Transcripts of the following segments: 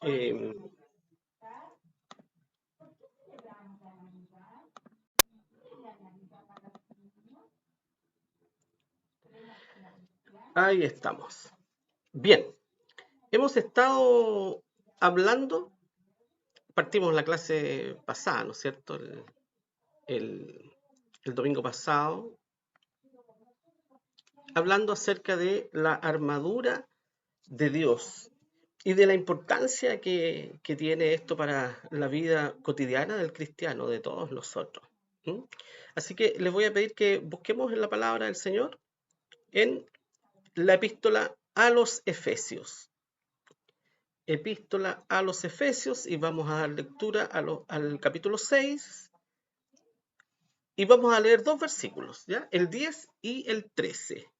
Eh, Ahí estamos. Bien, hemos estado hablando, partimos la clase pasada, ¿no es cierto? El- el domingo pasado, hablando acerca de la armadura de Dios y de la importancia que tiene esto para la vida cotidiana del cristiano, de todos nosotros. ¿Mm? Así que les voy a pedir que busquemos en la palabra del Señor en la epístola a los Efesios. Epístola a los Efesios y vamos a dar lectura al capítulo 6 y vamos a leer dos versículos, ¿ya? El 10 y el 13.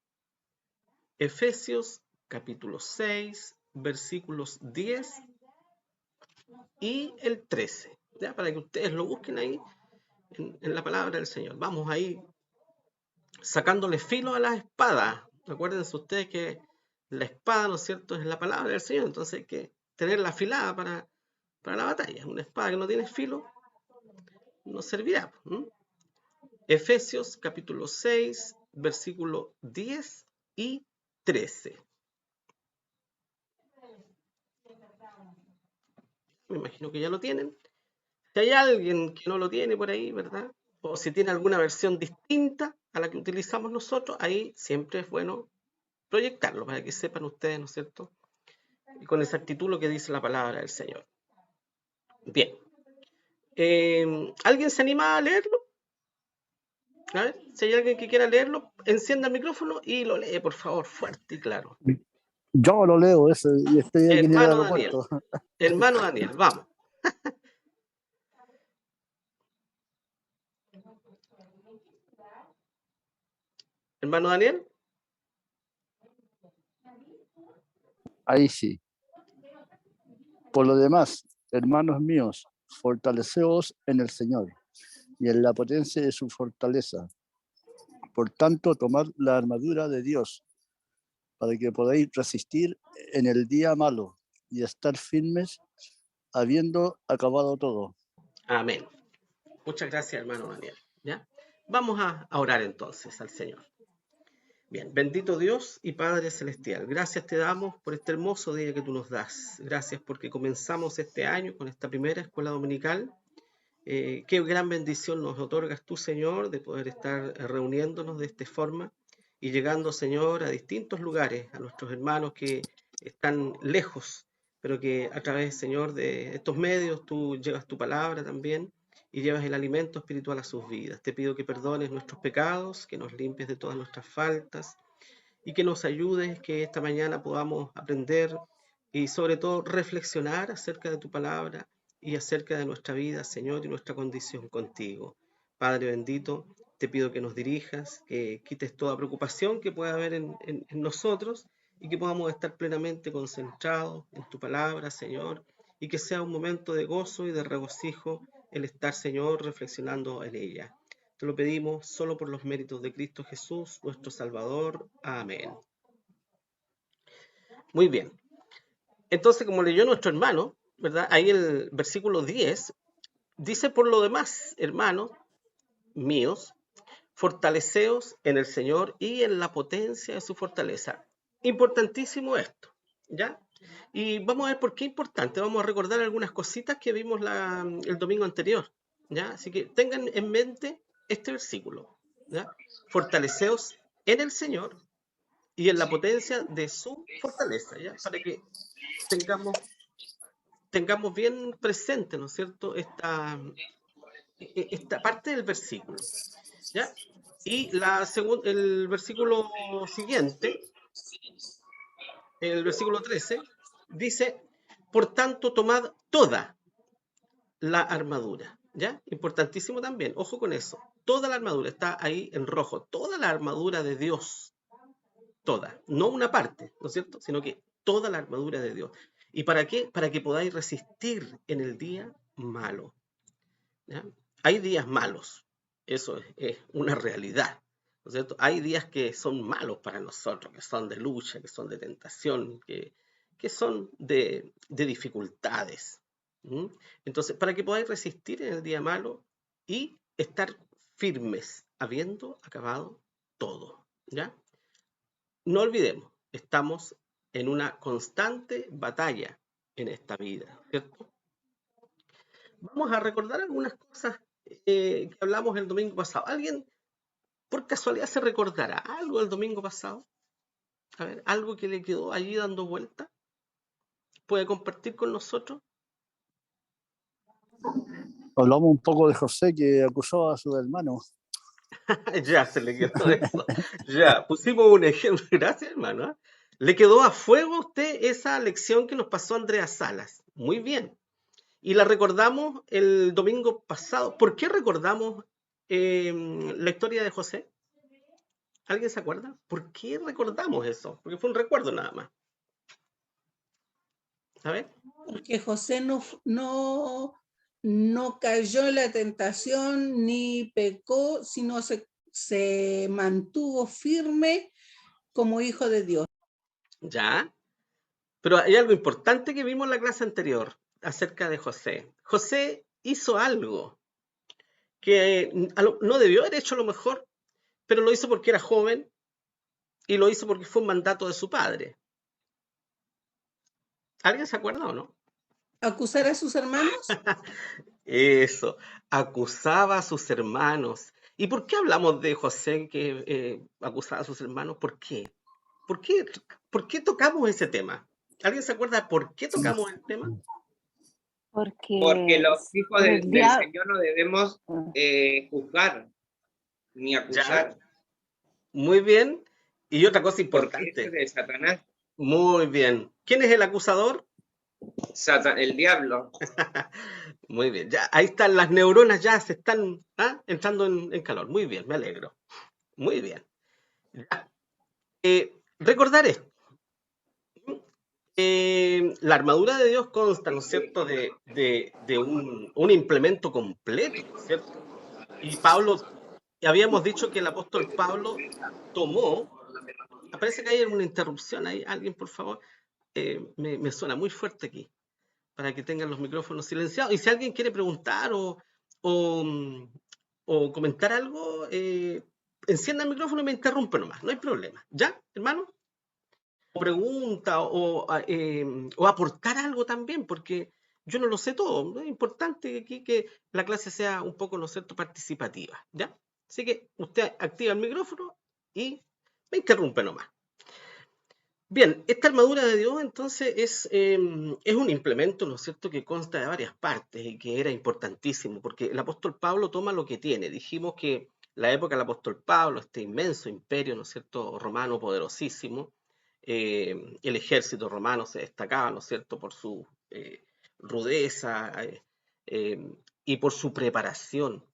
Efesios capítulo 6, versículos 10 y el 13, ¿ya? Para que ustedes lo busquen ahí en la palabra del Señor. Vamos ahí sacándole filo a la espada. Acuérdense ustedes que la espada, ¿no es cierto?, es la palabra del Señor, entonces hay que tenerla afilada para la batalla. Una espada que no tiene filo no servirá. Efesios capítulo 6, versículo 10 y 13. Me imagino que ya lo tienen. Si hay alguien que no lo tiene por ahí, ¿verdad? O si tiene alguna versión distinta a la que utilizamos nosotros, ahí siempre es bueno proyectarlo para que sepan ustedes, ¿no es cierto? Y con exactitud lo que dice la palabra del Señor. Bien. ¿Alguien se anima a leerlo? A ver, si hay alguien que quiera leerlo, encienda el micrófono y lo lee, por favor, fuerte y claro. Yo lo leo ese y estoy aquí en el Hermano Daniel, aeropuerto. hermano Daniel, vamos. Hermano Daniel. Ahí sí. Por lo demás, hermanos míos, fortaleceos en el Señor y en la potencia de su fortaleza. Por tanto, tomad la armadura de Dios para que podáis resistir en el día malo y estar firmes habiendo acabado todo. Amén. Muchas gracias, hermano Daniel. ¿Ya? Vamos a orar entonces al Señor. Bien, bendito Dios y Padre Celestial, gracias te damos por este hermoso día que tú nos das. Gracias porque comenzamos este año con esta primera escuela dominical. Qué gran bendición nos otorgas tú, Señor, de poder estar reuniéndonos de esta forma y llegando, Señor, a distintos lugares, a nuestros hermanos que están lejos, pero que a través, Señor, de estos medios tú llevas tu palabra también y llevas el alimento espiritual a sus vidas. Te pido que perdones nuestros pecados, que nos limpies de todas nuestras faltas y que nos ayudes que esta mañana podamos aprender y sobre todo reflexionar acerca de tu palabra y acerca de nuestra vida, Señor, y nuestra condición contigo. Padre bendito, te pido que nos dirijas, que quites toda preocupación que pueda haber en nosotros y que podamos estar plenamente concentrados en tu palabra, Señor, y que sea un momento de gozo y de regocijo el estar, Señor, reflexionando en ella. Te lo pedimos solo por los méritos de Cristo Jesús, nuestro Salvador. Amén. Muy bien. Entonces, como leyó nuestro hermano, ¿verdad? Ahí el versículo 10 dice, por lo demás, hermanos míos, fortaleceos en el Señor y en la potencia de su fortaleza. Importantísimo esto, ¿ya? Y vamos a ver por qué es importante. Vamos a recordar algunas cositas que vimos el domingo anterior, ¿ya? Así que tengan en mente este versículo, ¿ya? Fortaleceos en el Señor y en la potencia de su fortaleza, ¿ya? Para que tengamos, tengamos bien presente, ¿no es cierto?, esta parte del versículo, ¿ya? Y el versículo siguiente, el versículo 13, dice, por tanto, tomad toda la armadura, ¿ya? Importantísimo también, ojo con eso, toda la armadura, está ahí en rojo, toda la armadura de Dios, toda, no una parte, ¿no es cierto?, sino que toda la armadura de Dios. ¿Y para qué? Para que podáis resistir en el día malo, ¿ya? Hay días malos, eso es una realidad, ¿no es cierto? Hay días que son malos para nosotros, que son de lucha, que son de tentación, que son de dificultades. Entonces, para que podáis resistir en el día malo y estar firmes, habiendo acabado todo, ¿ya? No olvidemos, estamos en una constante batalla en esta vida, ¿cierto? Vamos a recordar algunas cosas que hablamos el domingo pasado. ¿Alguien por casualidad se recordará algo del domingo pasado? A ver, algo que le quedó allí dando vuelta. ¿Puede compartir con nosotros? Hablamos un poco de José que acusó a su hermano. Ya se le quedó eso. Ya, pusimos un ejemplo. Gracias, hermano. ¿eh? Le quedó a fuego a usted esa lección que nos pasó Andrea Salas. Muy bien. Y la recordamos el domingo pasado. ¿Por qué recordamos la historia de José? ¿Alguien se acuerda? ¿Por qué recordamos eso? Porque fue un recuerdo nada más. ¿Sabes? Porque José no cayó en la tentación ni pecó, sino se mantuvo firme como hijo de Dios. Ya. Pero hay algo importante que vimos en la clase anterior acerca de José. José hizo algo que no debió haber hecho a lo mejor, pero lo hizo porque era joven y lo hizo porque fue un mandato de su padre. ¿Alguien se acuerda o no? ¿Acusar a sus hermanos? Eso, acusaba a sus hermanos. ¿Y por qué hablamos de José que acusaba a sus hermanos? ¿Por qué? ¿Por qué? ¿Por qué tocamos ese tema? ¿Alguien se acuerda por qué tocamos el tema? Porque los hijos del Señor no debemos juzgar ni acusar. ¿Ya? Muy bien. Y otra cosa Porque eso es importante. de Satanás. Muy bien. ¿Quién es el acusador? El diablo. Muy bien. Ya, ahí están las neuronas, ya se están entrando en calor. Muy bien, me alegro. Muy bien. Ya. Recordar esto. La armadura de Dios consta, ¿no es cierto?, de un implemento completo, ¿no es cierto? Y Pablo, habíamos dicho que el apóstol Pablo tomó, parece que hay una interrupción ahí, alguien por favor, me suena muy fuerte aquí, para que tengan los micrófonos silenciados. Y si alguien quiere preguntar o, mm, o comentar algo, encienda el micrófono y me interrumpe nomás, no hay problema. ¿Ya, hermano? O pregunta o aportar algo también, porque yo no lo sé todo. Es importante aquí que la clase sea un poco, ¿no es cierto?, participativa, ¿ya? Así que usted activa el micrófono y me interrumpe nomás. Bien, esta armadura de Dios entonces es un implemento, ¿no es cierto?, que consta de varias partes y que era importantísimo, porque el apóstol Pablo toma lo que tiene. Dijimos que la época del apóstol Pablo, este inmenso imperio, ¿no es cierto?, romano poderosísimo, el ejército romano se destacaba, ¿no es cierto?, por su rudeza y por su preparación.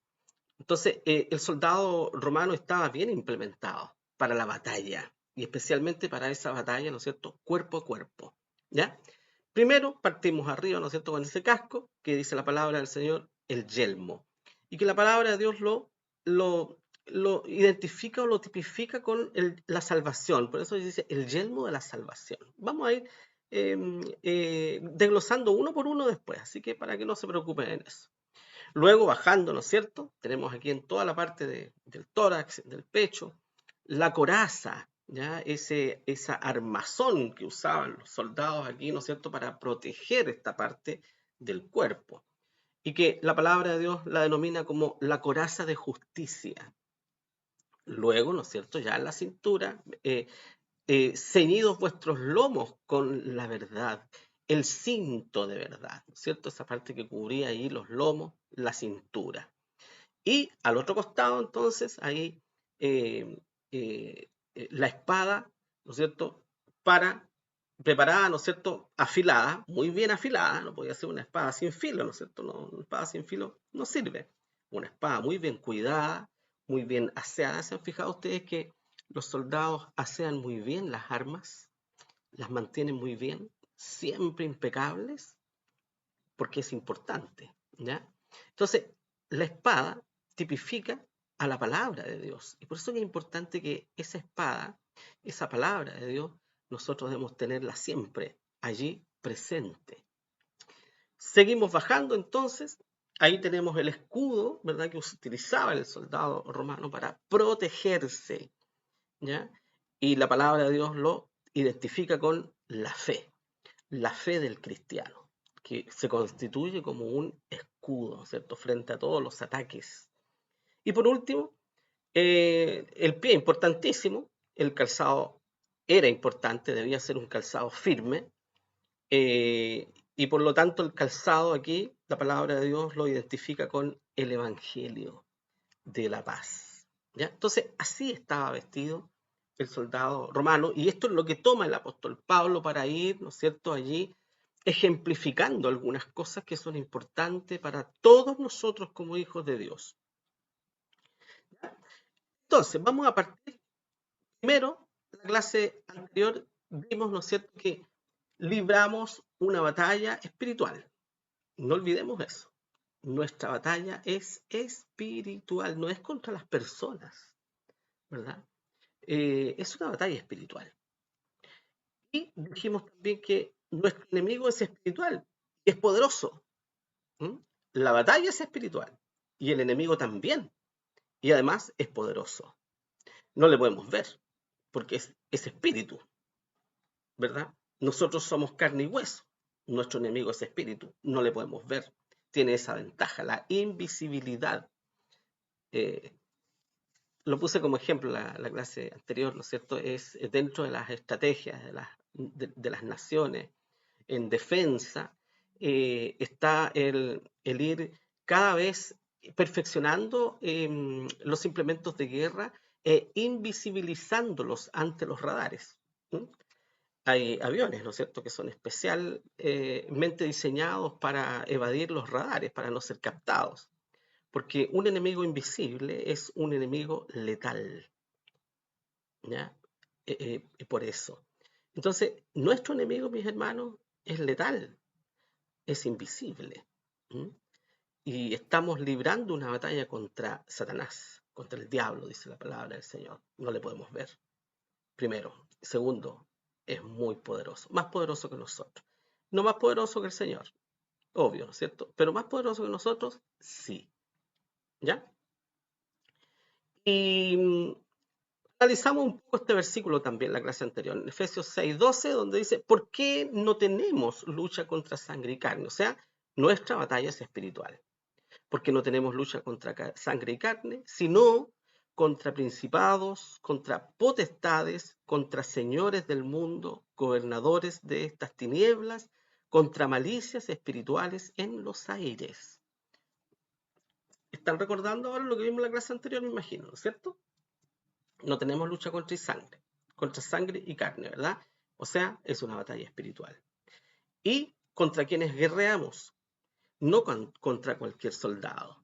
Entonces, el soldado romano estaba bien implementado para la batalla y especialmente para esa batalla, ¿no es cierto?, cuerpo a cuerpo, ¿ya? Primero partimos arriba, ¿no es cierto?, con ese casco que dice la palabra del Señor, el yelmo, y que la palabra de Dios lo, lo identifica o lo tipifica con la salvación, por eso dice el yelmo de la salvación. Vamos a ir desglosando uno por uno después, así que para que no se preocupen en eso. Luego bajando, ¿no es cierto? Tenemos aquí en toda la parte del tórax, del pecho, la coraza, ¿ya? Esa armazón que usaban los soldados aquí, ¿no es cierto?, para proteger esta parte del cuerpo. Y que la palabra de Dios la denomina como la coraza de justicia. Luego, ¿no es cierto?, ya en la cintura, ceñidos vuestros lomos con la verdad, el cinto de verdad, ¿no es cierto? Esa parte que cubría ahí los lomos, la cintura. Y al otro costado, entonces, ahí la espada, ¿no es cierto? Preparada, ¿no es cierto? Afilada, muy bien afilada, no podía ser una espada sin filo, ¿no es cierto? No, una espada sin filo no sirve. Una espada muy bien cuidada, muy bien aseada. ¿Se han fijado ustedes que los soldados asean muy bien las armas? Las mantienen muy bien, siempre impecables, porque es importante, ¿ya? Entonces, la espada tipifica a la palabra de Dios. Y por eso es importante que esa espada, esa palabra de Dios, nosotros debemos tenerla siempre allí presente. Seguimos bajando entonces. Ahí tenemos el escudo, ¿verdad?, que utilizaba el soldado romano para protegerse, ¿ya? Y la palabra de Dios lo identifica con la fe del cristiano, que se constituye como un escudo, ¿cierto?, frente a todos los ataques. Y por último, el pie, importantísimo. El calzado era importante, debía ser un calzado firme, y por lo tanto el calzado aquí, la palabra de Dios lo identifica con el evangelio de la paz, ¿ya? Entonces así estaba vestido el soldado romano, y esto es lo que toma el apóstol Pablo para ir, ¿no es cierto?, allí ejemplificando algunas cosas que son importantes para todos nosotros como hijos de Dios. Entonces, vamos a partir primero. En la clase anterior vimos, ¿no es cierto?, que libramos una batalla espiritual. No olvidemos eso. Nuestra batalla es espiritual, no es contra las personas, ¿verdad? Es una batalla espiritual. Y dijimos también que nuestro enemigo es espiritual y es poderoso. La batalla es espiritual y el enemigo también. Y además es poderoso. No le podemos ver porque es espíritu, ¿verdad? Nosotros somos carne y hueso. Nuestro enemigo es espíritu. No le podemos ver. Tiene esa ventaja, la invisibilidad. Lo puse como ejemplo la clase anterior, ¿no es cierto? Es dentro de las estrategias de las naciones en defensa, está el ir cada vez perfeccionando los implementos de guerra e invisibilizándolos ante los radares. Hay aviones, ¿no es cierto?, que son especialmente diseñados para evadir los radares, para no ser captados. Porque un enemigo invisible es un enemigo letal, ¿ya? Por eso. Entonces, nuestro enemigo, mis hermanos, es letal, es invisible. Y estamos librando una batalla contra Satanás, contra el diablo, dice la palabra del Señor. No le podemos ver, primero. Segundo, es muy poderoso, más poderoso que nosotros. No más poderoso que el Señor, obvio, ¿no es cierto? Pero más poderoso que nosotros, sí. ¿Ya? Y analizamos un poco este versículo también en la clase anterior, en Efesios 6:12, donde dice, ¿por qué no tenemos lucha contra sangre y carne? O sea, nuestra batalla es espiritual. Porque no tenemos lucha contra sangre y carne, sino contra principados, contra potestades, contra señores del mundo, gobernadores de estas tinieblas, contra malicias espirituales en los aires. ¿Están recordando ahora lo que vimos en la clase anterior, me imagino, ¿no es cierto? No tenemos lucha contra sangre y carne, ¿verdad? O sea, es una batalla espiritual. Y contra quienes guerreamos, no contra cualquier soldado,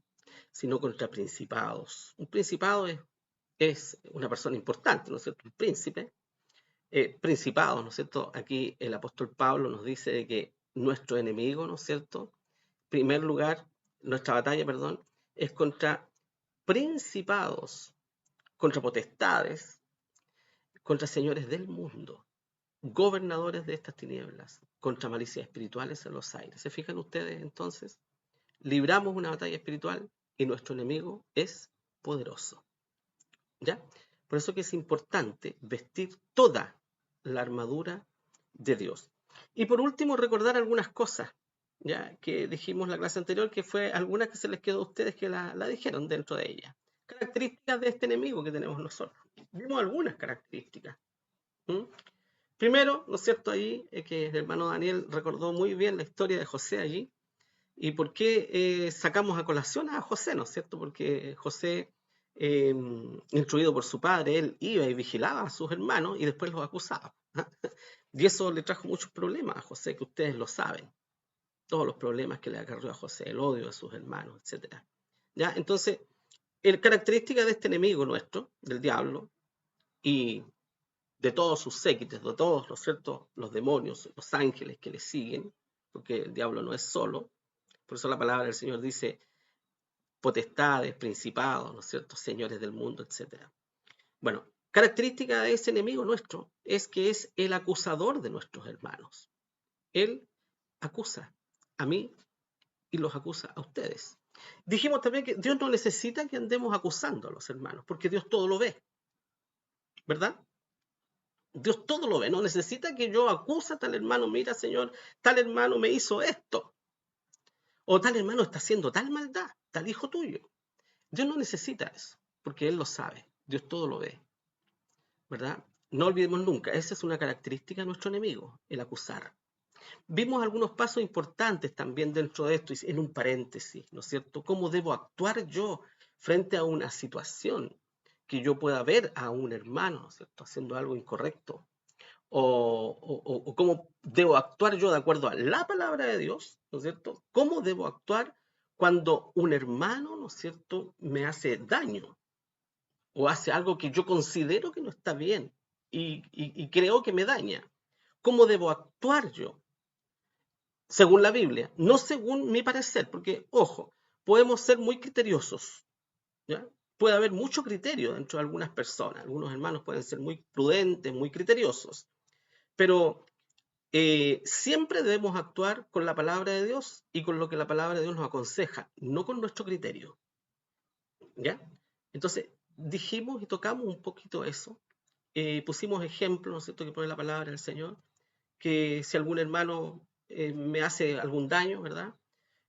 sino contra principados. Un principado es una persona importante, ¿no es cierto? Un príncipe. Principados, ¿no es cierto? Aquí el apóstol Pablo nos dice de que nuestro enemigo, ¿no es cierto? En primer lugar, nuestra batalla, perdón, es contra principados, contra potestades, contra señores del mundo, gobernadores de estas tinieblas, contra malicias espirituales en los aires. ¿Se fijan ustedes entonces? Libramos una batalla espiritual y nuestro enemigo es poderoso. ¿Ya? Por eso que es importante vestir toda la armadura de Dios. Y por último, recordar algunas cosas, ¿ya?, que dijimos en la clase anterior, que fue algunas que se les quedó a ustedes que la dijeron dentro de ella. Características de este enemigo que tenemos nosotros. Vimos algunas características. Primero, ¿no es cierto?, ahí que el hermano Daniel recordó muy bien la historia de José allí. ¿Y por qué sacamos a colación a José, no es cierto? Porque José, instruido por su padre, él iba y vigilaba a sus hermanos y después los acusaba. Y eso le trajo muchos problemas a José, que ustedes lo saben. Todos los problemas que le acarreó a José, el odio de sus hermanos, etc. ¿Ya? Entonces, la característica de este enemigo nuestro, del diablo, y de todos sus séquitos, de todos, ¿no es cierto?, los demonios, los ángeles que le siguen, porque el diablo no es solo. Por eso la palabra del Señor dice potestades, principados, ¿no es cierto?, señores del mundo, etc. Bueno, característica de ese enemigo nuestro es que es el acusador de nuestros hermanos. Él acusa a mí y los acusa a ustedes. Dijimos también que Dios no necesita que andemos acusando a los hermanos, porque Dios todo lo ve, ¿verdad? Dios todo lo ve, no necesita que yo acuse a tal hermano, mira Señor, tal hermano me hizo esto, o tal hermano está haciendo tal maldad, tal hijo tuyo. Dios no necesita eso, porque Él lo sabe, Dios todo lo ve, ¿verdad? No olvidemos nunca, esa es una característica de nuestro enemigo, el acusar. Vimos algunos pasos importantes también dentro de esto, en un paréntesis, ¿no es cierto? ¿Cómo debo actuar yo frente a una situación que yo pueda ver a un hermano, ¿no es cierto?, haciendo algo incorrecto? O cómo debo actuar yo de acuerdo a la palabra de Dios, ¿no es cierto? ¿Cómo debo actuar cuando un hermano, ¿no es cierto?, me hace daño o hace algo que yo considero que no está bien y creo que me daña? ¿Cómo debo actuar yo? Según la Biblia, no según mi parecer, porque, ojo, podemos ser muy criteriosos, ¿ya? Puede haber mucho criterio dentro de algunas personas, algunos hermanos pueden ser muy prudentes, muy criteriosos, pero siempre debemos actuar con la palabra de Dios y con lo que la palabra de Dios nos aconseja, no con nuestro criterio, ¿ya? Entonces, dijimos y tocamos un poquito eso, pusimos ejemplos, ¿no es cierto?, que pone la palabra del Señor, que si algún hermano me hace algún daño, ¿verdad?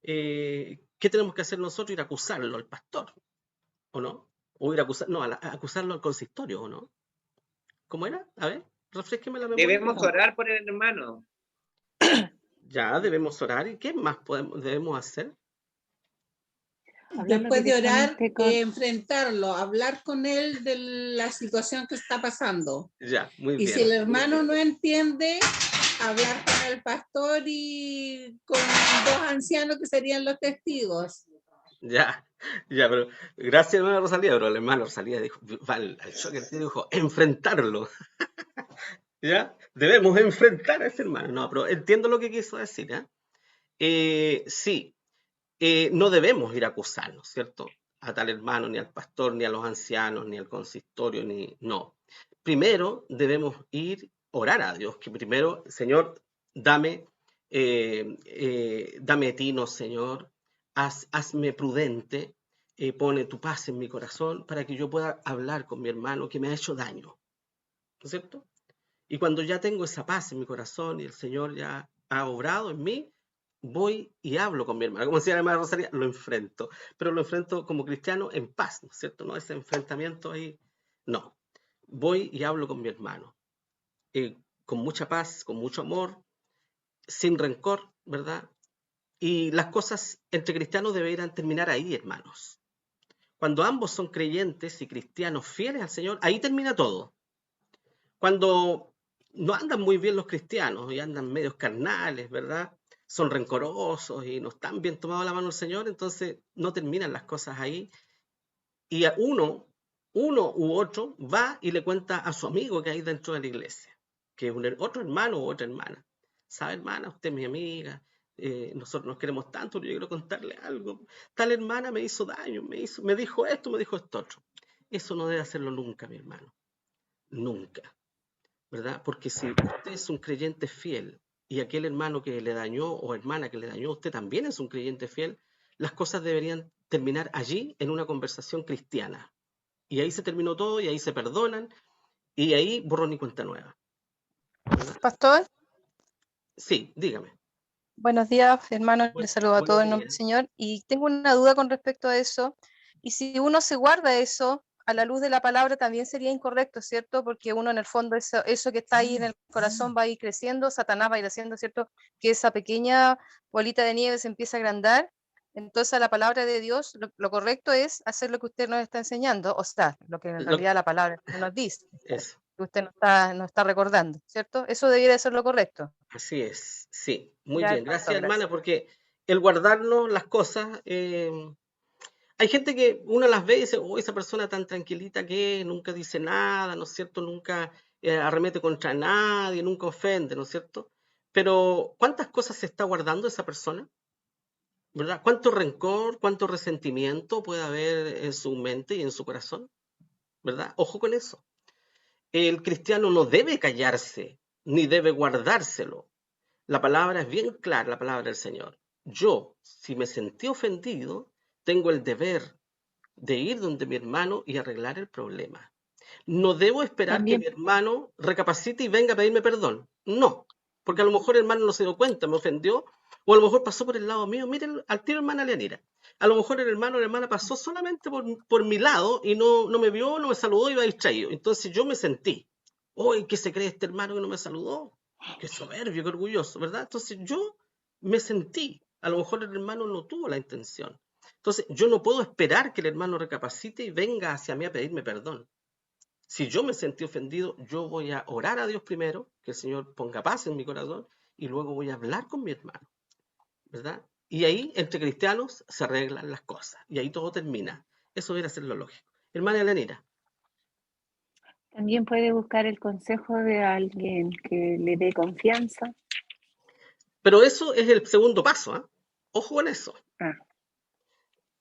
¿Qué tenemos que hacer nosotros? Ir a acusarlo al pastor, ¿o no? O ir a acusarlo al consistorio, ¿o no? ¿Cómo era? A ver, refresqueme la memoria. Debemos orar por el hermano. Ya, debemos orar. ¿Y qué más debemos hacer? Después de orar, enfrentarlo, hablar con él de la situación que está pasando. Ya, muy y bien. Si el hermano no entiende, hablar con el pastor y con dos ancianos que serían los testigos. Ya, pero gracias hermana Rosalía, pero la hermana Rosalía dijo, al choque dijo, enfrentarlo. ¿Ya? Debemos enfrentar a ese hermano. No, pero entiendo lo que quiso decir, ¿ya? Sí, no debemos ir a acusarnos, ¿cierto? A tal hermano, ni al pastor, ni a los ancianos, ni al consistorio, no. Primero debemos ir a orar a Dios, que primero, Señor, dame tino, Señor, hazme prudente, pone tu paz en mi corazón para que yo pueda hablar con mi hermano que me ha hecho daño, ¿no es cierto? Y cuando ya tengo esa paz en mi corazón y el Señor ya ha obrado en mí, voy y hablo con mi hermano. Como decía la hermana Rosalía, lo enfrento. Pero lo enfrento como cristiano en paz, ¿no es cierto? No ese enfrentamiento ahí. No. Voy y hablo con mi hermano. Con mucha paz, con mucho amor, sin rencor, ¿verdad? Y las cosas entre cristianos deberían terminar ahí, hermanos. Cuando ambos son creyentes y cristianos fieles al Señor, ahí termina todo. Cuando no andan muy bien los cristianos y andan medios carnales, ¿verdad? Son rencorosos y no están bien tomados la mano del Señor, entonces no terminan las cosas ahí. Y a uno u otro va y le cuenta a su amigo que hay dentro de la iglesia, que es otro hermano u otra hermana. ¿Sabe, hermana? Usted es mi amiga, nosotros nos queremos tanto, pero yo quiero contarle algo. Tal hermana me hizo daño, me dijo esto otro. Eso no debe hacerlo nunca, mi hermano. Nunca. ¿Verdad? Porque si usted es un creyente fiel y aquel hermano que le dañó o hermana que le dañó, usted también es un creyente fiel, las cosas deberían terminar allí en una conversación cristiana. Y ahí se terminó todo y ahí se perdonan y ahí borrón y cuenta nueva. ¿Verdad? Pastor. Sí, dígame. Buenos días, hermanos. Les saludo a todos en nombre del días. Señor. Y tengo una duda con respecto a eso. Y si uno se guarda eso, a la luz de la palabra también sería incorrecto, ¿cierto? Porque uno en el fondo, eso que está ahí en el corazón va a ir creciendo, Satanás va a ir haciendo, ¿cierto? Que esa pequeña bolita de nieve se empieza a agrandar. Entonces, a la palabra de Dios, lo correcto es hacer lo que usted nos está enseñando, o sea, lo que en realidad la palabra nos dice. Eso. Que usted no está recordando, ¿cierto? Eso debería ser lo correcto. Así es, sí. Muy Ya, bien. Gracias, pastor, hermana, gracias. porque el guardarnos las cosas... hay gente que uno las ve y dice, oh, esa persona tan tranquilita que nunca dice nada, ¿no es cierto? Nunca arremete contra nadie, nunca ofende, ¿no es cierto? Pero ¿cuántas cosas se está guardando esa persona? ¿Verdad? ¿Cuánto rencor, cuánto resentimiento puede haber en su mente y en su corazón? ¿Verdad? Ojo con eso. El cristiano no debe callarse, ni debe guardárselo. La palabra es bien clara, la palabra del Señor. Yo, si me sentí ofendido, tengo el deber de ir donde mi hermano y arreglar el problema. No debo esperar que También, mi hermano recapacite y venga a pedirme perdón. No, porque a lo mejor el hermano no se dio cuenta, me ofendió, o a lo mejor pasó por el lado mío. Miren, al tiro hermana Leonira. A lo mejor el hermano o la hermana pasó solamente por mi lado y no me vio, no me saludó, iba distraído. Entonces yo me sentí, uy, ¿qué se cree este hermano que no me saludó? Qué soberbio, qué orgulloso, ¿verdad? Entonces yo me sentí, a lo mejor el hermano no tuvo la intención. Entonces yo no puedo esperar que el hermano recapacite y venga hacia mí a pedirme perdón. Si yo me sentí ofendido, yo voy a orar a Dios primero, que el Señor ponga paz en mi corazón, y luego voy a hablar con mi hermano, ¿verdad? Y ahí, entre cristianos, se arreglan las cosas, y ahí todo termina. Eso debería ser lo lógico. Hermana Elenira. También puede buscar el consejo de alguien que le dé confianza. Pero eso es el segundo paso, ¿eh? Ojo con eso. Ah,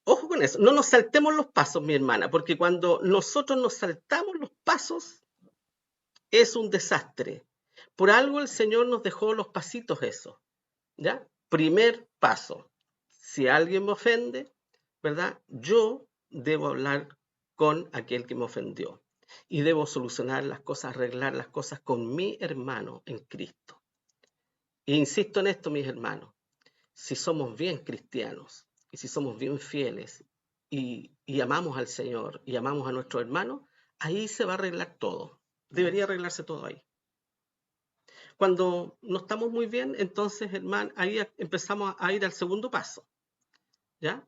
Ojo con eso. No nos saltemos los pasos, mi hermana, porque cuando nosotros nos saltamos los pasos, es un desastre. Por algo el Señor nos dejó los pasitos esos, ¿ya? Primer paso. Si alguien me ofende, ¿verdad? Yo debo hablar con aquel que me ofendió y debo solucionar las cosas, arreglar las cosas con mi hermano en Cristo. E insisto en esto, mis hermanos, si somos bien cristianos y si somos bien fieles y amamos al Señor y amamos a nuestros hermanos, ahí se va a arreglar todo. Debería arreglarse todo ahí. Cuando no estamos muy bien, entonces, hermano, ahí empezamos a ir al segundo paso, ¿ya?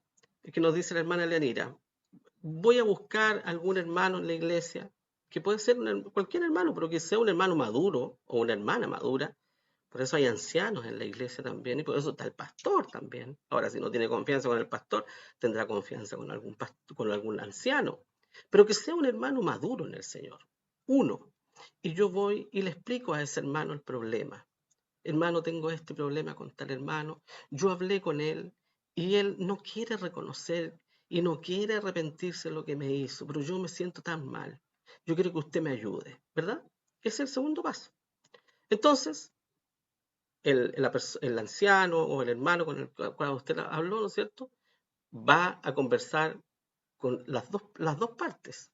Que nos dice la hermana Leonira. Voy a buscar algún hermano en la iglesia, que puede ser cualquier hermano, pero que sea un hermano maduro o una hermana madura. Por eso hay ancianos en la iglesia también, y por eso está el pastor también. Ahora, si no tiene confianza con el pastor, tendrá confianza con algún anciano. Pero que sea un hermano maduro en el Señor. Uno. Y yo voy y le explico a ese hermano el problema. Hermano, tengo este problema con tal hermano. Yo hablé con él y él no quiere reconocer y no quiere arrepentirse de lo que me hizo, pero yo me siento tan mal. Yo quiero que usted me ayude, ¿verdad? Ese es el segundo paso. Entonces, el anciano o el hermano con el cual usted habló, ¿no es cierto? Va a conversar con las dos partes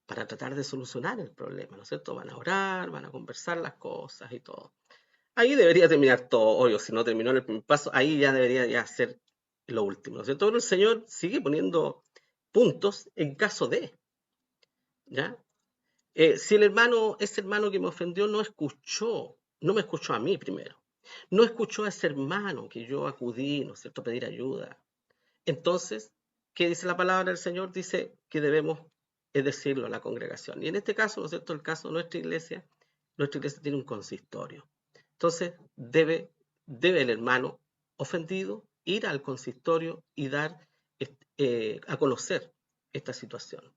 para tratar de solucionar el problema, ¿no es cierto? Van a orar, van a conversar las cosas y todo. Ahí debería terminar todo, obvio, si no terminó en el primer paso, ahí ya debería ya ser lo último, ¿no es cierto? Pero el Señor sigue poniendo puntos en caso de, ¿ya? Si ese hermano que me ofendió no me escuchó a mí primero, no escuchó a ese hermano que yo acudí, ¿no es cierto?, a pedir ayuda. Entonces, ¿qué dice la palabra del Señor? Dice que debemos decirlo a la congregación. Y en este caso, ¿no es cierto?, el caso de nuestra iglesia tiene un consistorio. Entonces, debe el hermano ofendido ir al consistorio y dar a conocer esta situación.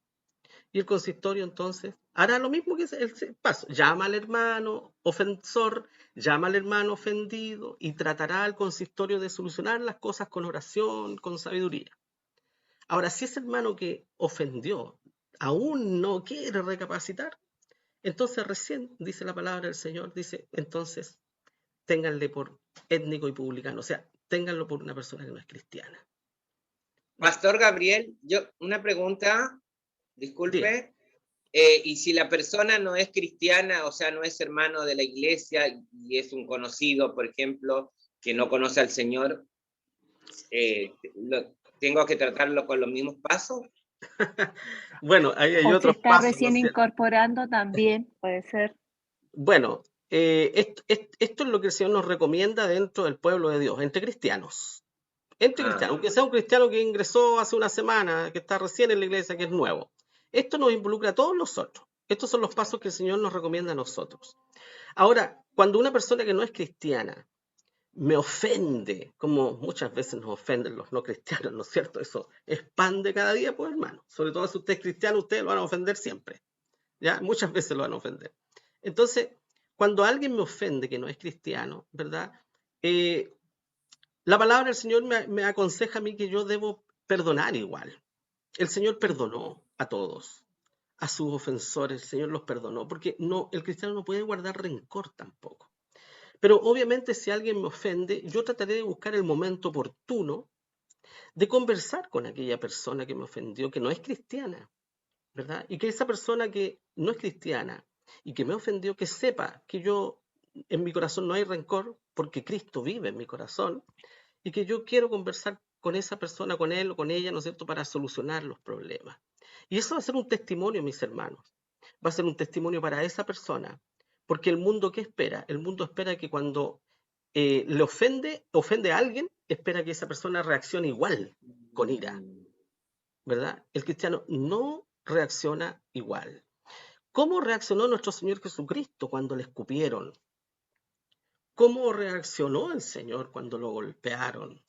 Y el consistorio entonces hará lo mismo que el paso. Llama al hermano ofensor, llama al hermano ofendido y tratará al consistorio de solucionar las cosas con oración, con sabiduría. Ahora, si ese hermano que ofendió aún no quiere recapacitar, entonces recién, dice la palabra del Señor, dice, entonces ténganle por étnico y publicano, o sea, ténganlo por una persona que no es cristiana. Pastor Gabriel, una pregunta, disculpe. Y si la persona no es cristiana, o sea, no es hermano de la iglesia y es un conocido, por ejemplo, que no conoce al Señor, ¿tengo que tratarlo con los mismos pasos? Bueno, ahí hay o si otros está pasos, recién ¿no es cierto? incorporando también, puede ser. Bueno, esto es lo que el Señor nos recomienda dentro del pueblo de Dios, entre cristianos. Entre cristianos, aunque sea un cristiano que ingresó hace una semana, que está recién en la iglesia, que es nuevo. Esto nos involucra a todos nosotros. Estos son los pasos que el Señor nos recomienda a nosotros. Ahora, cuando una persona que no es cristiana me ofende, como muchas veces nos ofenden los no cristianos, ¿no es cierto? Eso es pan de cada día, pues hermano. Sobre todo si usted es cristiano, ustedes lo van a ofender siempre. ¿Ya? Muchas veces lo van a ofender. Entonces, cuando alguien me ofende que no es cristiano, ¿verdad? La palabra del Señor me aconseja a mí que yo debo perdonar igual. El Señor perdonó a todos, a sus ofensores, el Señor los perdonó, porque el cristiano no puede guardar rencor tampoco. Pero obviamente si alguien me ofende, yo trataré de buscar el momento oportuno de conversar con aquella persona que me ofendió, que no es cristiana, ¿verdad? Y que esa persona que no es cristiana y que me ofendió, que sepa que yo, en mi corazón no hay rencor, porque Cristo vive en mi corazón, y que yo quiero conversar con esa persona, con él o con ella, ¿no es cierto?, para solucionar los problemas. Y eso va a ser un testimonio, mis hermanos. Va a ser un testimonio para esa persona. Porque el mundo, ¿qué espera? El mundo espera que cuando le ofende a alguien, espera que esa persona reaccione igual, con ira, ¿verdad? El cristiano no reacciona igual. ¿Cómo reaccionó nuestro Señor Jesucristo cuando le escupieron? ¿Cómo reaccionó el Señor cuando lo golpearon?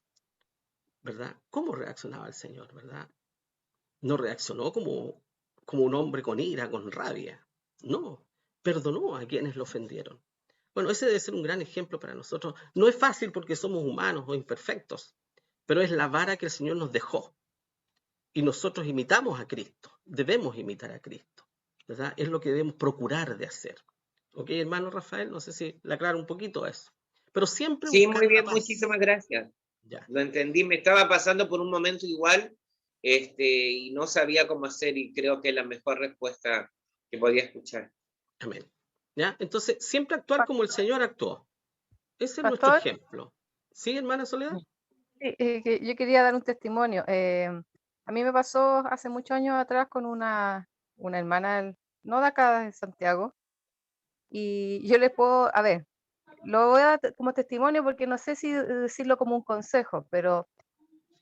¿Verdad? ¿Cómo reaccionaba el Señor, verdad? No reaccionó como un hombre con ira, con rabia. No, perdonó a quienes lo ofendieron. Bueno, ese debe ser un gran ejemplo para nosotros. No es fácil porque somos humanos o imperfectos, pero es la vara que el Señor nos dejó. Y nosotros imitamos a Cristo, debemos imitar a Cristo, ¿verdad? Es lo que debemos procurar de hacer. ¿Ok, hermano Rafael? No sé si le aclaro un poquito eso. Pero siempre Sí, buscar muy la bien, paz. muchísimas gracias. Ya. Lo entendí, me estaba pasando por un momento igual, y no sabía cómo hacer, y creo que es la mejor respuesta que podía escuchar. Amén. ¿Ya? Entonces, siempre actuar como el Señor actuó. Ese es nuestro Pastor, ejemplo. ¿Sí, hermana Soledad? sí, que yo quería dar un testimonio. A mí me pasó hace muchos años atrás con una hermana, no de acá de Santiago, y yo les puedo, a ver, lo voy a dar como testimonio porque no sé si decirlo como un consejo, pero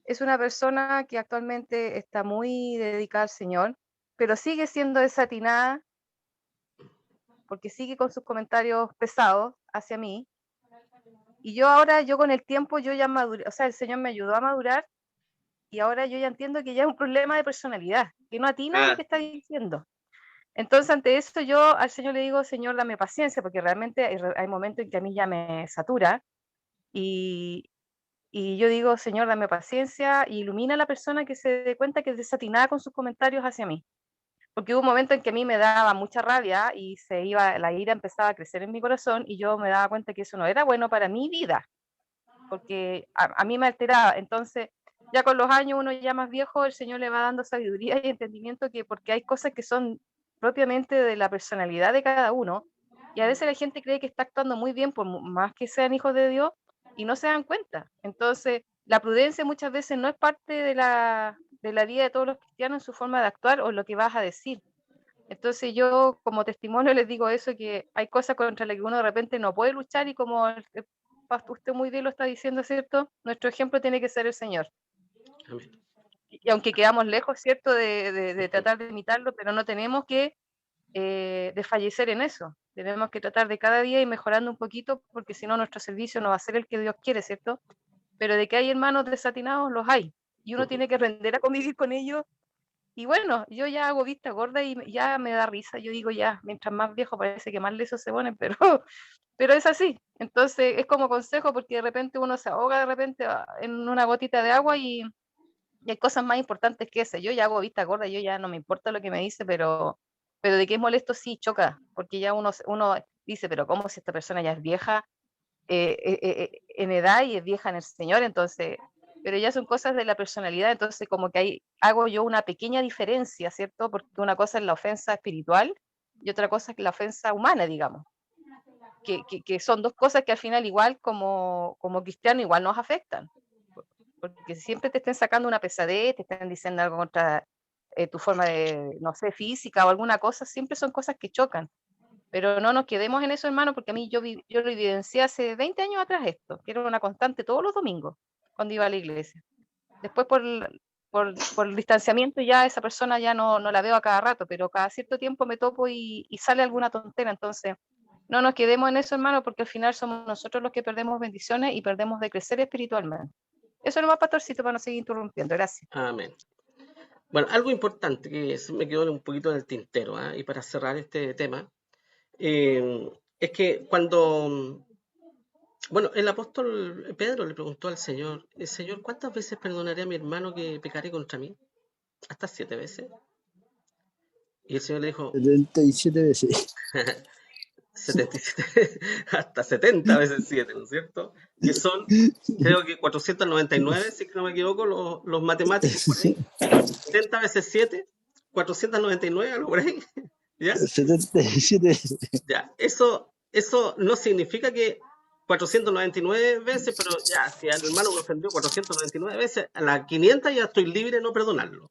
es una persona que actualmente está muy dedicada al Señor, pero sigue siendo desatinada porque sigue con sus comentarios pesados hacia mí. Y yo ahora, yo con el tiempo, yo ya maduré, o sea, el Señor me ayudó a madurar y ahora yo ya entiendo que ya es un problema de personalidad, que no atina a lo Ah, que está diciendo. Entonces, ante esto, yo al Señor le digo, Señor, dame paciencia, porque realmente hay momentos en que a mí ya me satura y, y yo digo, Señor, dame paciencia y ilumina a la persona que se dé cuenta que es desatinada con sus comentarios hacia mí. Porque hubo un momento en que a mí me daba mucha rabia y la ira empezaba a crecer en mi corazón y yo me daba cuenta que eso no era bueno para mi vida, porque a mí me alteraba. Entonces, ya con los años, uno ya más viejo, el Señor le va dando sabiduría y entendimiento, que porque hay cosas que son propiamente de la personalidad de cada uno, y a veces la gente cree que está actuando muy bien, por más que sean hijos de Dios, y no se dan cuenta. Entonces, la prudencia muchas veces no es parte de la vida de todos los cristianos en su forma de actuar o lo que vas a decir. Entonces yo como testimonio les digo eso, que hay cosas contra las que uno de repente no puede luchar y como usted muy bien lo está diciendo, ¿cierto? Nuestro ejemplo tiene que ser el Señor. Amén. Y aunque quedamos lejos, ¿cierto? De tratar de imitarlo, pero no tenemos que desfallecer en eso. Tenemos que tratar de cada día ir mejorando un poquito, porque si no nuestro servicio no va a ser el que Dios quiere, ¿cierto? Pero de que hay hermanos desatinados, los hay. Y uno tiene que aprender a convivir con ellos. Y bueno, yo ya hago vista gorda y ya me da risa. Yo digo, ya, mientras más viejo parece que más lesos se ponen, pero es así. Entonces es como consejo, porque de repente uno se ahoga de repente en una gotita de agua y hay cosas más importantes que esa. Yo ya hago vista gorda, yo ya no me importa lo que me dice, pero de que es molesto sí choca, porque ya uno dice, pero ¿cómo si esta persona ya es vieja en edad y es vieja en el Señor? Entonces, pero ya son cosas de la personalidad, entonces como que ahí hago yo una pequeña diferencia, ¿cierto? Porque una cosa es la ofensa espiritual y otra cosa es la ofensa humana, digamos, que son dos cosas que al final igual como cristiano igual nos afectan, porque siempre te estén sacando una pesadez, te estén diciendo algo contra tu forma de, no sé, física o alguna cosa, siempre son cosas que chocan. Pero no nos quedemos en eso, hermano, porque a mí yo lo evidencié hace 20 años atrás esto, que era una constante todos los domingos cuando iba a la iglesia. Después por el distanciamiento ya esa persona ya no la veo a cada rato, pero cada cierto tiempo me topo y sale alguna tontera. Entonces, no nos quedemos en eso, hermano, porque al final somos nosotros los que perdemos bendiciones y perdemos de crecer espiritualmente. Eso nomás, pastorcito, para no seguir interrumpiendo. Gracias. Amén. Bueno, algo importante que se me quedó un poquito en el tintero, ¿ah? Y para cerrar este tema, es que cuando, bueno, el apóstol Pedro le preguntó al Señor, Señor, ¿cuántas veces perdonaré a mi hermano que pecaré contra mí? ¿Hasta 7 veces? Y el Señor le dijo, 77 veces. 77, hasta 70 veces 7, ¿no es cierto? Que son, creo que 499, si no me equivoco, los matemáticos por ahí. 70 veces 7, 499, algo por ahí. ¿Ya? 77. Ya, eso no significa que 499 veces, pero ya, si al hermano me ofendió 499 veces, a las 500 ya estoy libre de no perdonarlo.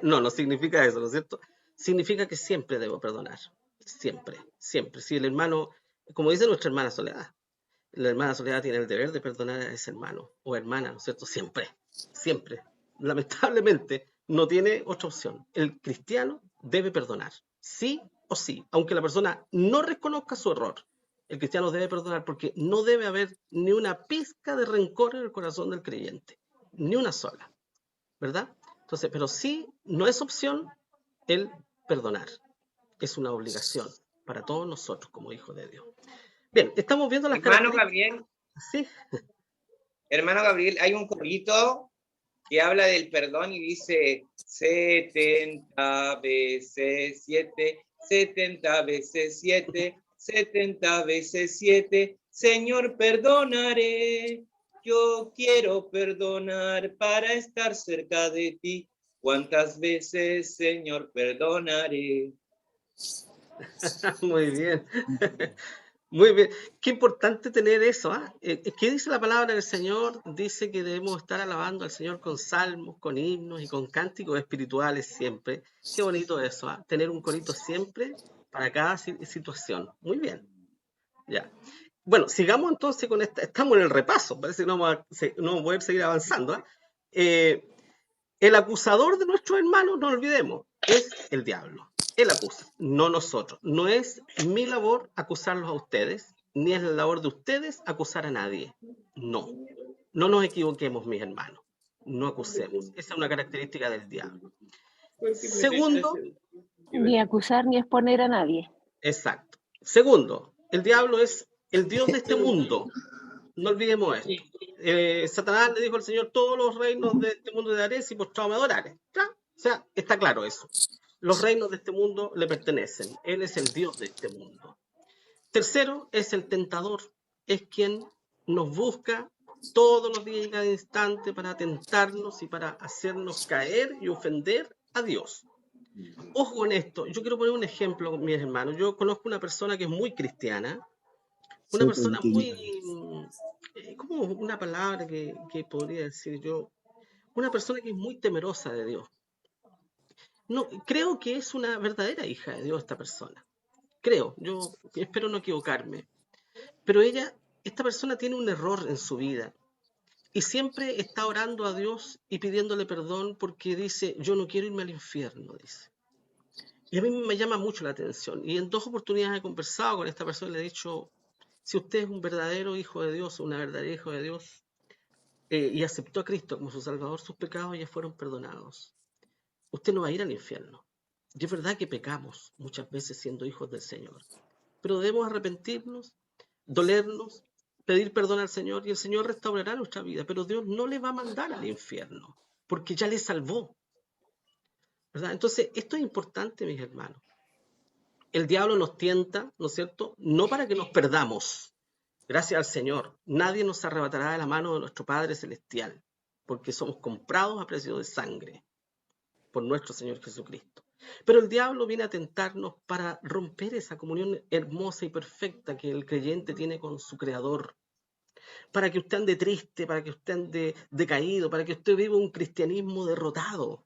No significa eso, ¿no es cierto? Significa que siempre debo perdonar. Siempre, siempre. Si el hermano, como dice nuestra hermana Soledad, la hermana Soledad tiene el deber de perdonar a ese hermano o hermana, ¿no es cierto? Siempre, siempre. Lamentablemente, no tiene otra opción. El cristiano debe perdonar, sí o sí, aunque la persona no reconozca su error. El cristiano debe perdonar porque no debe haber ni una pizca de rencor en el corazón del creyente, ni una sola, ¿verdad? Entonces, pero sí, no es opción el perdonar, es una obligación para todos nosotros como hijos de Dios. Bien, estamos viendo las Hermano características. Gabriel, Sí, hermano Gabriel, hay un corito que habla del perdón y dice 70 veces 7, 70 veces 7, 70 veces 7, Señor, perdonaré. Yo quiero perdonar para estar cerca de ti. ¿Cuántas veces, Señor, perdonaré? muy bien. Muy bien. Qué importante tener eso. ¿Qué dice la palabra del Señor? Dice que debemos estar alabando al Señor con salmos, con himnos y con cánticos espirituales siempre. Qué bonito eso, tener un corito siempre para cada situación. Muy bien. Ya. Bueno, sigamos entonces con esta. Estamos en el repaso, parece que no vamos a poder seguir avanzando. El acusador de nuestros hermanos, no olvidemos, es el diablo. Él acusa, no nosotros. No es mi labor acusarlos a ustedes, ni es la labor de ustedes acusar a nadie. No. No nos equivoquemos, mis hermanos. No acusemos. Esa es una característica del diablo. Segundo, Ni acusar ni exponer a nadie. exacto. Segundo, el diablo es el Dios de este mundo. No olvidemos esto. Satanás le dijo al Señor: todos los reinos de este mundo te daré si postrado me adorares. ¿Ya? O sea, está claro eso. Los reinos de este mundo le pertenecen. Él es el Dios de este mundo. Tercero, es el tentador. Es quien nos busca todos los días y cada instante para tentarnos y para hacernos caer y ofender a Dios. Ojo con esto. Yo quiero poner un ejemplo, mis hermanos. Yo conozco una persona que es muy cristiana. Una persona muy... ¿cómo una palabra que podría decir yo? Una persona que es muy temerosa de Dios. No, creo que es una verdadera hija de Dios esta persona. Creo, yo espero no equivocarme. Pero esta persona tiene un error en su vida y siempre está orando a Dios y pidiéndole perdón porque dice: yo no quiero irme al infierno, dice. Y a mí me llama mucho la atención. Y en 2 oportunidades he conversado con esta persona y le he dicho: si usted es un verdadero hijo de Dios, una verdadera hija de Dios, y aceptó a Cristo como su Salvador, sus pecados ya fueron perdonados. Usted no va a ir al infierno. Y es verdad que pecamos muchas veces siendo hijos del Señor, pero debemos arrepentirnos, dolernos, pedir perdón al Señor y el Señor restaurará nuestra vida, pero Dios no le va a mandar al infierno porque ya le salvó, ¿verdad? Entonces, esto es importante, mis hermanos. El diablo nos tienta, ¿no es cierto? No para que nos perdamos. Gracias al Señor, nadie nos arrebatará de la mano de nuestro Padre Celestial, porque somos comprados a precio de sangre por nuestro Señor Jesucristo. Pero el diablo viene a tentarnos para romper esa comunión hermosa y perfecta que el creyente tiene con su Creador, para que usted ande triste, para que usted ande decaído, para que usted viva un cristianismo derrotado.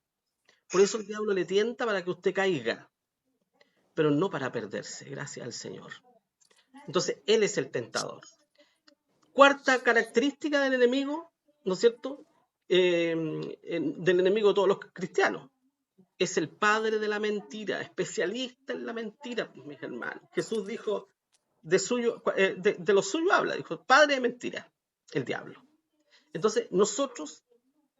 Por eso el diablo le tienta para que usted caiga, pero no para perderse, gracias al Señor. Entonces, él es el tentador. Cuarta característica del enemigo, ¿no es cierto? Del enemigo de todos los cristianos. Es el padre de la mentira, especialista en la mentira, mis hermanos. Jesús dijo: de lo suyo habla, dijo: padre de mentira, el diablo. Entonces, nosotros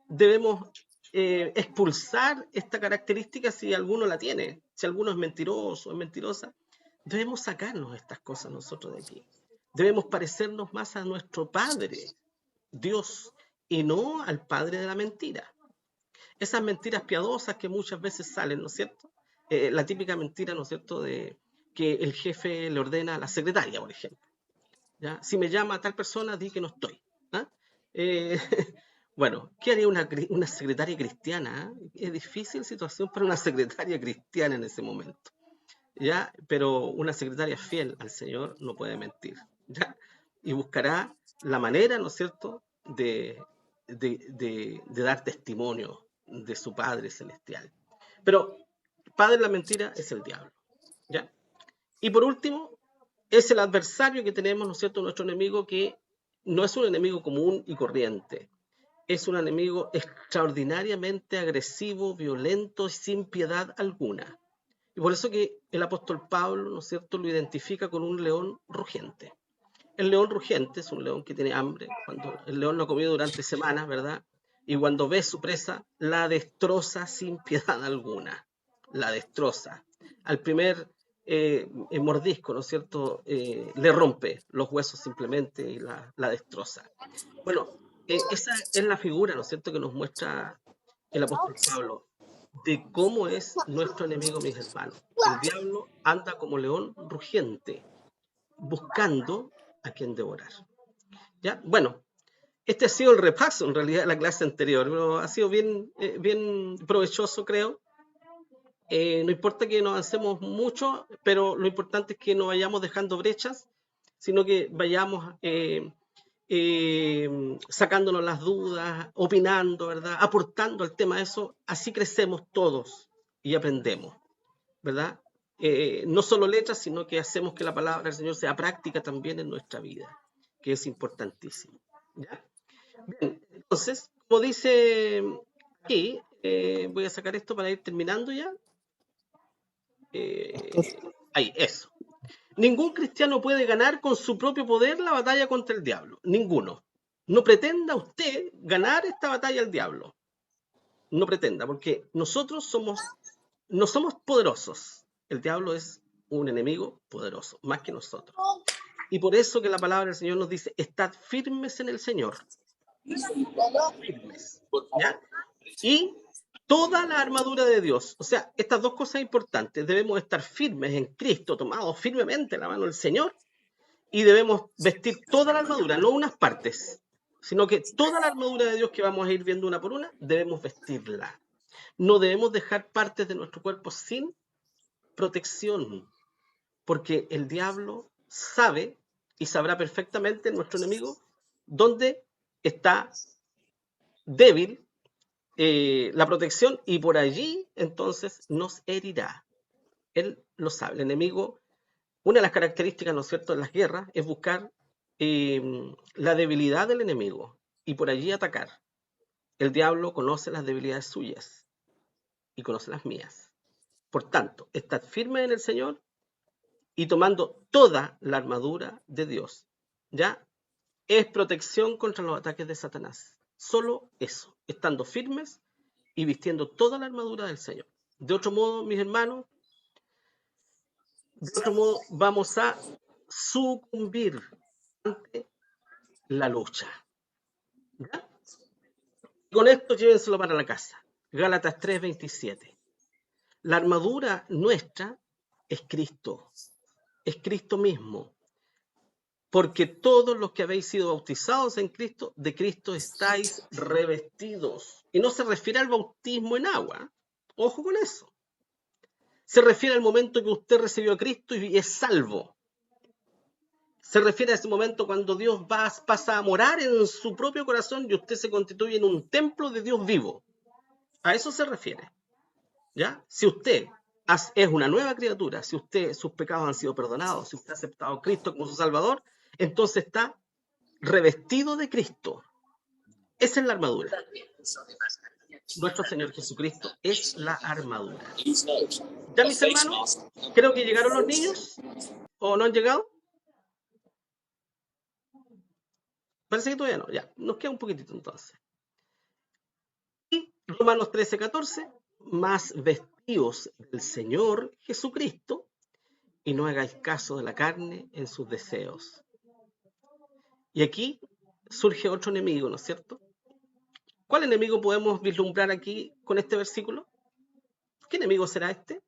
debemos expulsar esta característica si alguno la tiene. Si alguno es mentiroso, es mentirosa, debemos sacarnos estas cosas nosotros de aquí. Debemos parecernos más a nuestro Padre, Dios, y no al padre de la mentira. Esas mentiras piadosas que muchas veces salen, ¿no es cierto? La típica mentira, ¿no es cierto?, de que el jefe le ordena a la secretaria, por ejemplo. ¿Ya? Si me llama a tal persona, di que no estoy. ¿Ah? Bueno, ¿qué haría una secretaria cristiana? Es difícil situación para una secretaria cristiana en ese momento. ¿Ya? Pero una secretaria fiel al Señor no puede mentir. ¿Ya? Y buscará la manera, ¿no es cierto?, de dar testimonio de su Padre Celestial. Pero padre de la mentira es el diablo. ¿Ya? Y por último, es el adversario que tenemos, ¿no es cierto?, nuestro enemigo, que no es un enemigo común y corriente. Es un enemigo extraordinariamente agresivo, violento y sin piedad alguna. Y por eso que el apóstol Pablo, ¿no es cierto?, lo identifica con un león rugiente. El león rugiente es un león que tiene hambre, cuando el león no ha comido durante semanas, ¿verdad? Y cuando ve su presa, la destroza sin piedad alguna. La destroza. Al primer mordisco, ¿no es cierto?, le rompe los huesos simplemente y la destroza. Bueno, esa es la figura, ¿no es cierto?, que nos muestra el apóstol Pablo, de cómo es nuestro enemigo, mis hermanos. El diablo anda como león rugiente, buscando a quien devorar. ¿Ya? Bueno, este ha sido el repaso, en realidad, de la clase anterior, pero ha sido bien provechoso, creo. No importa que no avancemos mucho, pero lo importante es que no vayamos dejando brechas, sino que vayamos sacándonos las dudas, opinando, ¿verdad?, aportando al tema de eso. Así crecemos todos y aprendemos, ¿verdad? No solo letras, sino que hacemos que la palabra del Señor sea práctica también en nuestra vida, que es importantísimo. ¿Ya? Bien, entonces, como dice aquí, voy a sacar esto para ir terminando ya. Ahí, eso. Ningún cristiano puede ganar con su propio poder la batalla contra el diablo. Ninguno. No pretenda usted ganar esta batalla al diablo. No pretenda, porque nosotros no somos poderosos. El diablo es un enemigo poderoso, más que nosotros. Y por eso que la palabra del Señor nos dice, estad firmes en el Señor. Firmes. ¿Ya? Y toda la armadura de Dios. O sea, estas dos cosas importantes. Debemos estar firmes en Cristo, tomados firmemente en la mano del Señor, y debemos vestir toda la armadura, no unas partes, sino que toda la armadura de Dios que vamos a ir viendo una por una, debemos vestirla. No debemos dejar partes de nuestro cuerpo sin protección, porque el diablo sabe y sabrá perfectamente, nuestro enemigo, dónde está débil la protección, y por allí entonces nos herirá. Él lo sabe. El enemigo, una de las características, ¿no es cierto?, de las guerras es buscar la debilidad del enemigo y por allí atacar. El diablo conoce las debilidades suyas y conoce las mías. Por tanto, estad firmes en el Señor y tomando toda la armadura de Dios. ¿Ya? Es protección contra los ataques de Satanás. Solo eso, estando firmes y vistiendo toda la armadura del Señor. De otro modo, mis hermanos, vamos a sucumbir ante la lucha. ¿Ya? Con esto llévenselo para la casa. Gálatas 3:27. La armadura nuestra es Cristo mismo. Porque todos los que habéis sido bautizados en Cristo, de Cristo estáis revestidos. Y no se refiere al bautismo en agua. Ojo con eso. Se refiere al momento que usted recibió a Cristo y es salvo. Se refiere a ese momento cuando Dios pasa a morar en su propio corazón y usted se constituye en un templo de Dios vivo. A eso se refiere. ¿Ya? Si usted es una nueva criatura, si sus pecados han sido perdonados, si usted ha aceptado a Cristo como su Salvador, entonces está revestido de Cristo. Esa es la armadura. Nuestro Señor Jesucristo es la armadura. ¿Ya, mis hermanos? Creo que llegaron los niños. ¿O no han llegado? Parece que todavía no. Ya, nos queda un poquitito entonces. Y Romanos 13:14. Más vestidos del Señor Jesucristo y no hagáis caso de la carne en sus deseos. Y aquí surge otro enemigo, ¿no es cierto? ¿Cuál enemigo podemos vislumbrar aquí con este versículo? ¿Qué enemigo será este?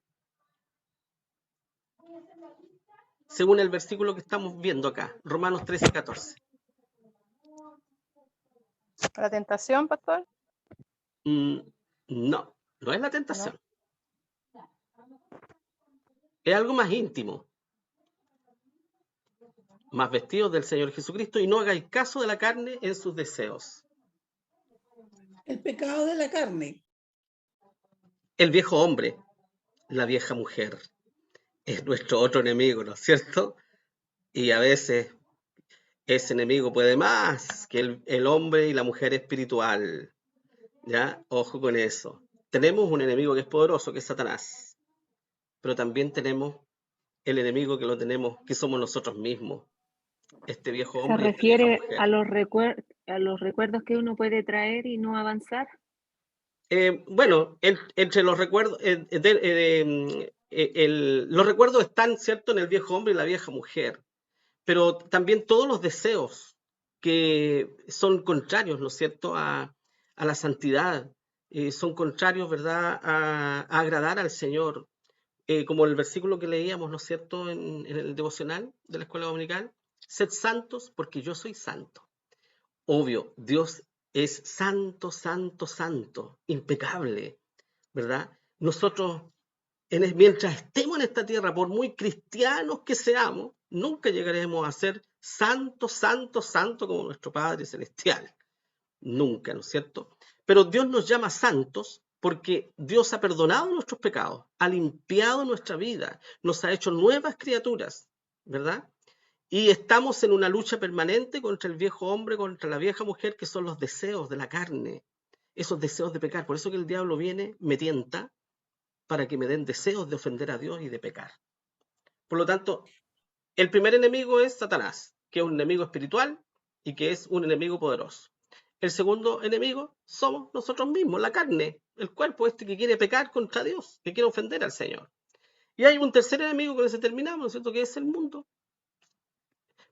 según el versículo que estamos viendo acá, Romanos 13:14. ¿La tentación, pastor? No, no es la tentación. Es algo más íntimo. Más vestidos del Señor Jesucristo y no hagáis caso de la carne en sus deseos. El pecado de la carne. El viejo hombre, la vieja mujer, es nuestro otro enemigo, ¿no es cierto? Y a veces ese enemigo puede más que el hombre y la mujer espiritual. ¿Ya? Ojo con eso. Tenemos un enemigo que es poderoso, que es Satanás. Pero también tenemos el enemigo que lo tenemos, que somos nosotros mismos. Este viejo ¿Se hombre y esta vieja refiere mujer. a los recuerdos que uno puede traer y no avanzar? Bueno, entre los recuerdos, los recuerdos están, ¿cierto?, en el viejo hombre y la vieja mujer, pero también todos los deseos que son contrarios, ¿no es cierto?, a la santidad, son contrarios, ¿verdad?, a agradar al Señor, como el versículo que leíamos, ¿no es cierto?, en el devocional de la escuela dominical, sed santos porque yo soy santo. Obvio, Dios es santo, santo, santo, impecable, ¿verdad? Nosotros, mientras estemos en esta tierra, por muy cristianos que seamos, nunca llegaremos a ser santo, santo, santo como nuestro Padre Celestial. Nunca, ¿no es cierto? Pero Dios nos llama santos porque Dios ha perdonado nuestros pecados, ha limpiado nuestra vida, nos ha hecho nuevas criaturas, ¿verdad? Y estamos en una lucha permanente contra el viejo hombre, contra la vieja mujer, que son los deseos de la carne, esos deseos de pecar. Por eso que el diablo viene, me tienta, para que me den deseos de ofender a Dios y de pecar. Por lo tanto, el primer enemigo es Satanás, que es un enemigo espiritual y que es un enemigo poderoso. El segundo enemigo somos nosotros mismos, la carne, el cuerpo este que quiere pecar contra Dios, que quiere ofender al Señor. Y hay un tercer enemigo con ese terminamos, ¿no es cierto?, que es el mundo.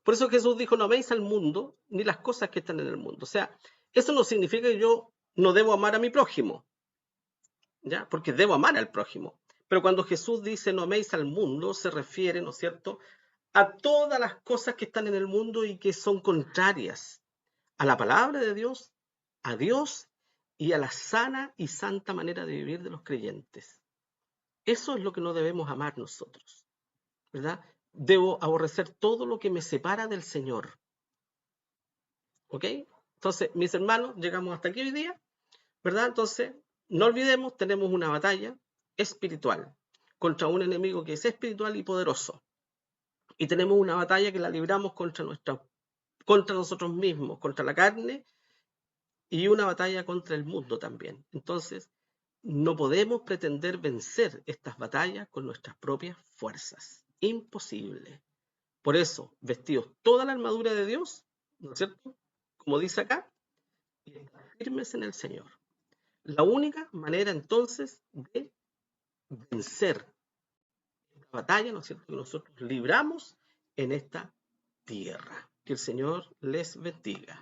Por eso Jesús dijo, no améis al mundo ni las cosas que están en el mundo. O sea, eso no significa que yo no debo amar a mi prójimo, ¿ya? Porque debo amar al prójimo. Pero cuando Jesús dice no améis al mundo, se refiere, ¿no es cierto?, a todas las cosas que están en el mundo y que son contrarias a la palabra de Dios, a Dios y a la sana y santa manera de vivir de los creyentes. Eso es lo que no debemos amar nosotros, ¿verdad? Debo aborrecer todo lo que me separa del Señor. ¿Ok? Entonces, mis hermanos, llegamos hasta aquí hoy día, ¿verdad? Entonces, no olvidemos, tenemos una batalla espiritual contra un enemigo que es espiritual y poderoso. Y tenemos una batalla que la libramos contra nosotros mismos, contra la carne, y una batalla contra el mundo también. Entonces, no podemos pretender vencer estas batallas con nuestras propias fuerzas. Imposible. Por eso, vestidos toda la armadura de Dios, ¿no es cierto?, como dice acá, y estar firmes en el Señor. La única manera entonces de vencer esta batalla, ¿no es cierto?, que nosotros libramos en esta tierra. Que el Señor les bendiga.